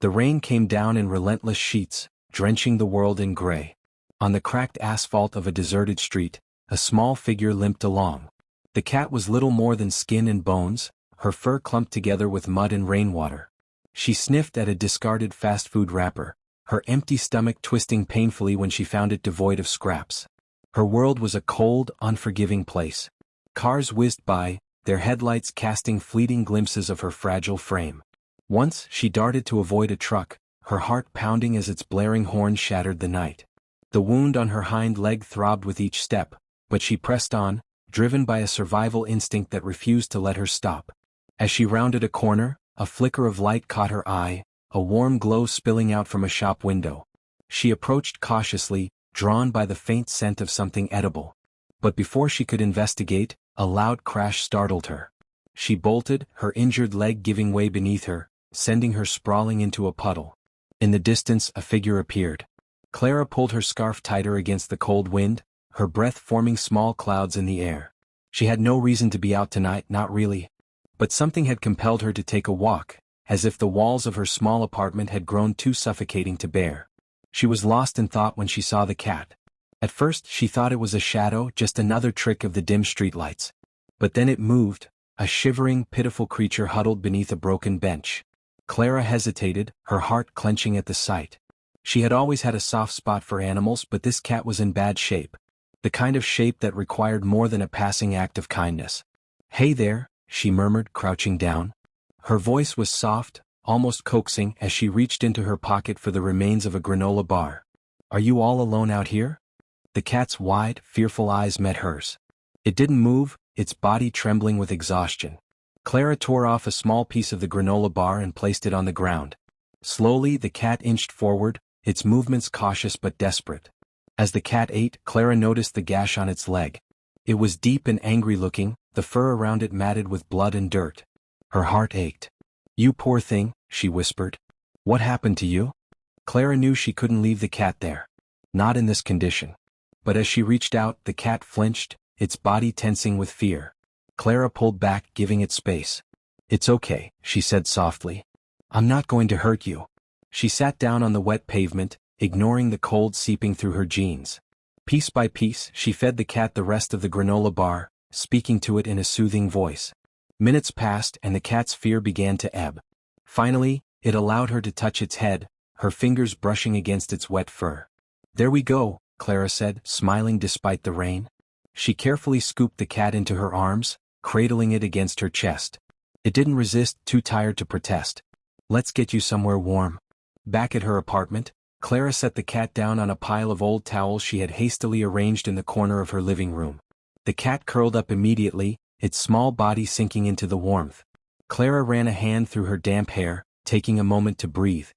The rain came down in relentless sheets, drenching the world in gray. On the cracked asphalt of a deserted street, a small figure limped along. The cat was little more than skin and bones, her fur clumped together with mud and rainwater. She sniffed at a discarded fast food wrapper, her empty stomach twisting painfully when she found it devoid of scraps. Her world was a cold, unforgiving place. Cars whizzed by, their headlights casting fleeting glimpses of her fragile frame. Once she darted to avoid a truck, her heart pounding as its blaring horn shattered the night. The wound on her hind leg throbbed with each step, but she pressed on, driven by a survival instinct that refused to let her stop. As she rounded a corner, a flicker of light caught her eye, a warm glow spilling out from a shop window. She approached cautiously, drawn by the faint scent of something edible. But before she could investigate, a loud crash startled her. She bolted, her injured leg giving way beneath her, sending her sprawling into a puddle. In the distance, a figure appeared. Clara pulled her scarf tighter against the cold wind, her breath forming small clouds in the air. She had no reason to be out tonight, not really. But something had compelled her to take a walk, as if the walls of her small apartment had grown too suffocating to bear. She was lost in thought when she saw the cat. At first she thought it was a shadow, just another trick of the dim streetlights. But then it moved, a shivering, pitiful creature huddled beneath a broken bench. Clara hesitated, her heart clenching at the sight. She had always had a soft spot for animals, but this cat was in bad shape. The kind of shape that required more than a passing act of kindness. "Hey there," she murmured, crouching down. Her voice was soft, almost coaxing, as she reached into her pocket for the remains of a granola bar. "Are you all alone out here?" The cat's wide, fearful eyes met hers. It didn't move, its body trembling with exhaustion. Clara tore off a small piece of the granola bar and placed it on the ground. Slowly the cat inched forward, its movements cautious but desperate. As the cat ate, Clara noticed the gash on its leg. It was deep and angry looking, the fur around it matted with blood and dirt. Her heart ached. "You poor thing," she whispered. "What happened to you?" Clara knew she couldn't leave the cat there. Not in this condition. But as she reached out, the cat flinched, its body tensing with fear. Clara pulled back, giving it space. "It's okay," she said softly. "I'm not going to hurt you." She sat down on the wet pavement, ignoring the cold seeping through her jeans. Piece by piece, she fed the cat the rest of the granola bar, speaking to it in a soothing voice. Minutes passed and the cat's fear began to ebb. Finally, it allowed her to touch its head, her fingers brushing against its wet fur. "There we go," Clara said, smiling despite the rain. She carefully scooped the cat into her arms, cradling it against her chest. It didn't resist, too tired to protest. "Let's get you somewhere warm." Back at her apartment, Clara set the cat down on a pile of old towels she had hastily arranged in the corner of her living room. The cat curled up immediately, its small body sinking into the warmth. Clara ran a hand through her damp hair, taking a moment to breathe.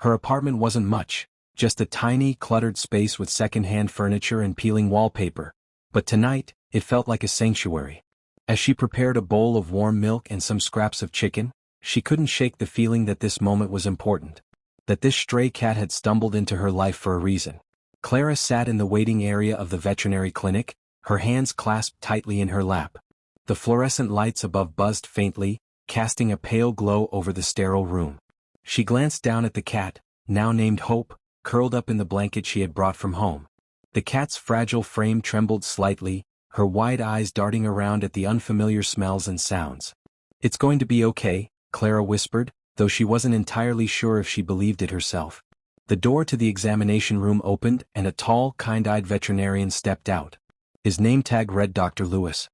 Her apartment wasn't much, just a tiny, cluttered space with second-hand furniture and peeling wallpaper. But tonight, it felt like a sanctuary. As she prepared a bowl of warm milk and some scraps of chicken, she couldn't shake the feeling that this moment was important. That this stray cat had stumbled into her life for a reason. Clara sat in the waiting area of the veterinary clinic, her hands clasped tightly in her lap. The fluorescent lights above buzzed faintly, casting a pale glow over the sterile room. She glanced down at the cat, now named Hope, curled up in the blanket she had brought from home. The cat's fragile frame trembled slightly, her wide eyes darting around at the unfamiliar smells and sounds. "It's going to be okay," Clara whispered, though she wasn't entirely sure if she believed it herself. The door to the examination room opened and a tall, kind-eyed veterinarian stepped out. His name tag read Dr. Lewis.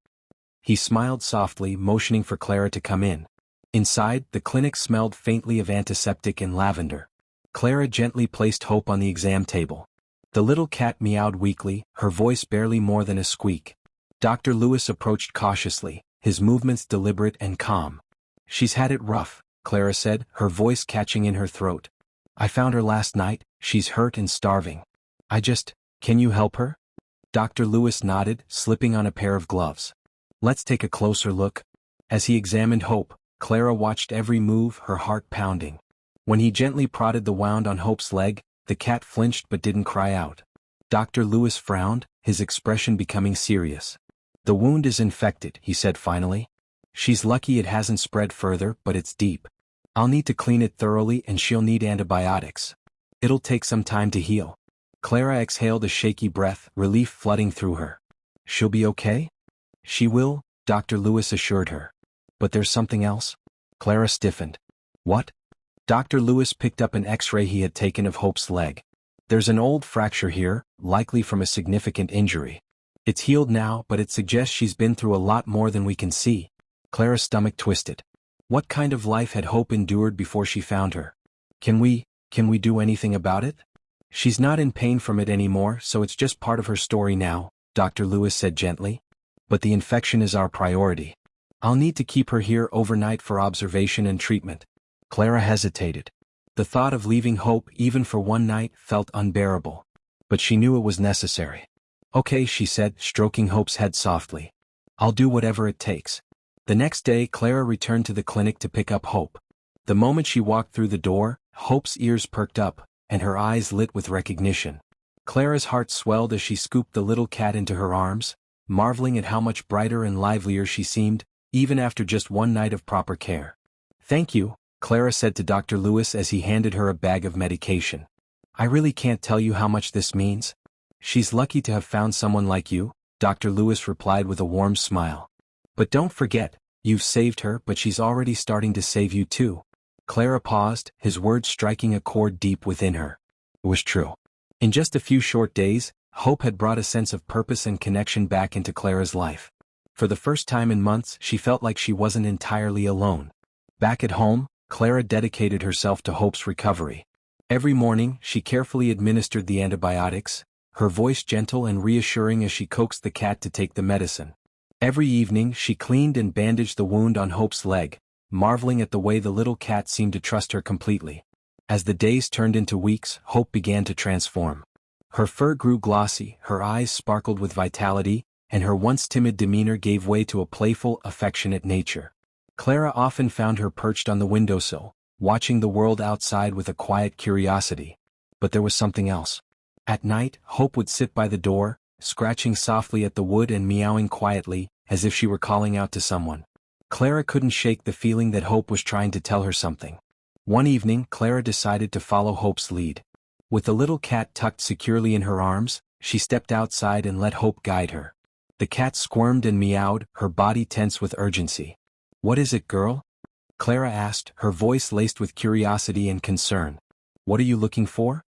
He smiled softly, motioning for Clara to come in. Inside, the clinic smelled faintly of antiseptic and lavender. Clara gently placed Hope on the exam table. The little cat meowed weakly, her voice barely more than a squeak. Dr. Lewis approached cautiously, his movements deliberate and calm. "She's had it rough," Clara said, her voice catching in her throat. "I found her last night, she's hurt and starving. Can you help her?" Dr. Lewis nodded, slipping on a pair of gloves. "Let's take a closer look." As he examined Hope, Clara watched every move, her heart pounding. When he gently prodded the wound on Hope's leg, the cat flinched but didn't cry out. Dr. Lewis frowned, his expression becoming serious. "The wound is infected," he said finally. "She's lucky it hasn't spread further, but it's deep. I'll need to clean it thoroughly and she'll need antibiotics. It'll take some time to heal. Clara exhaled a shaky breath, relief flooding through her. She'll be okay? She will, Dr. Lewis assured her. But there's something else? Clara stiffened. What? Dr. Lewis picked up an X-ray he had taken of Hope's leg. There's an old fracture here, likely from a significant injury. It's healed now, but it suggests she's been through a lot more than we can see. Clara's stomach twisted. What kind of life had Hope endured before she found her? Can we do anything about it? She's not in pain from it anymore, so it's just part of her story now, Dr. Lewis said gently. But the infection is our priority. I'll need to keep her here overnight for observation and treatment. Clara hesitated. The thought of leaving Hope even for one night felt unbearable. But she knew it was necessary. Okay, she said, stroking Hope's head softly. I'll do whatever it takes. The next day, Clara returned to the clinic to pick up Hope. The moment she walked through the door, Hope's ears perked up, and her eyes lit with recognition. Clara's heart swelled as she scooped the little cat into her arms, marveling at how much brighter and livelier she seemed, even after just one night of proper care. Thank you, Clara said to Dr. Lewis as he handed her a bag of medication. I really can't tell you how much this means. She's lucky to have found someone like you, Dr. Lewis replied with a warm smile. But don't forget, you've saved her, but she's already starting to save you too. Clara paused, his words striking a chord deep within her. It was true. In just a few short days, Hope had brought a sense of purpose and connection back into Clara's life. For the first time in months, she felt like she wasn't entirely alone. Back at home, Clara dedicated herself to Hope's recovery. Every morning, she carefully administered the antibiotics, her voice gentle and reassuring as she coaxed the cat to take the medicine. Every evening, she cleaned and bandaged the wound on Hope's leg, marveling at the way the little cat seemed to trust her completely. As the days turned into weeks, Hope began to transform. Her fur grew glossy, her eyes sparkled with vitality, and her once timid demeanor gave way to a playful, affectionate nature. Clara often found her perched on the windowsill, watching the world outside with a quiet curiosity. But there was something else. At night, Hope would sit by the door, scratching softly at the wood and meowing quietly, as if she were calling out to someone. Clara couldn't shake the feeling that Hope was trying to tell her something. One evening, Clara decided to follow Hope's lead. With the little cat tucked securely in her arms, she stepped outside and let Hope guide her. The cat squirmed and meowed, her body tense with urgency. What is it, girl? Clara asked, her voice laced with curiosity and concern. What are you looking for?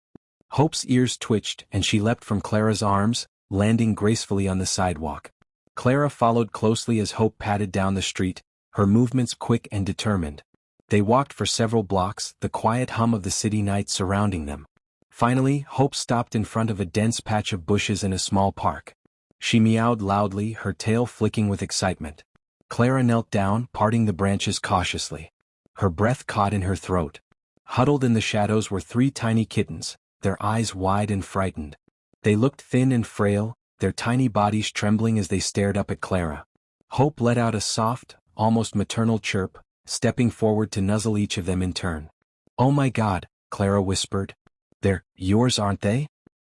Hope's ears twitched, and she leapt from Clara's arms, landing gracefully on the sidewalk. Clara followed closely as Hope padded down the street, her movements quick and determined. They walked for several blocks, the quiet hum of the city night surrounding them. Finally, Hope stopped in front of a dense patch of bushes in a small park. She meowed loudly, her tail flicking with excitement. Clara knelt down, parting the branches cautiously. Her breath caught in her throat. Huddled in the shadows were 3 tiny kittens, their eyes wide and frightened. They looked thin and frail, their tiny bodies trembling as they stared up at Clara. Hope let out a soft, almost maternal chirp, stepping forward to nuzzle each of them in turn. Oh my God, Clara whispered. They're yours, aren't they?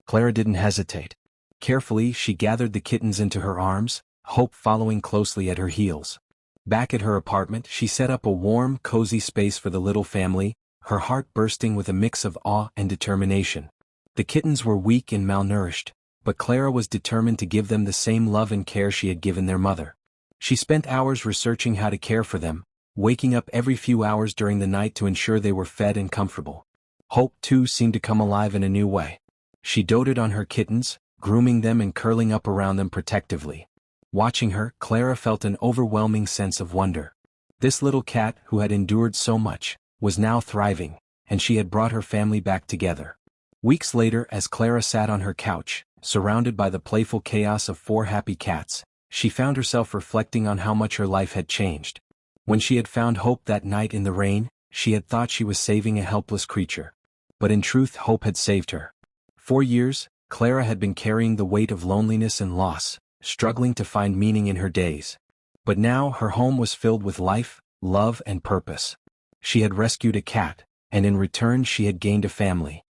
Clara didn't hesitate. Carefully, she gathered the kittens into her arms, Hope following closely at her heels. Back at her apartment, she set up a warm, cozy space for the little family, her heart bursting with a mix of awe and determination. The kittens were weak and malnourished, but Clara was determined to give them the same love and care she had given their mother. She spent hours researching how to care for them, waking up every few hours during the night to ensure they were fed and comfortable. Hope, too, seemed to come alive in a new way. She doted on her kittens, grooming them and curling up around them protectively. Watching her, Clara felt an overwhelming sense of wonder. This little cat, who had endured so much, was now thriving, and she had brought her family back together. Weeks later, as Clara sat on her couch, surrounded by the playful chaos of 4 happy cats, she found herself reflecting on how much her life had changed. When she had found Hope that night in the rain, she had thought she was saving a helpless creature. But in truth, Hope had saved her. For years, Clara had been carrying the weight of loneliness and loss, struggling to find meaning in her days. But now her home was filled with life, love, and purpose. She had rescued a cat, and in return she had gained a family.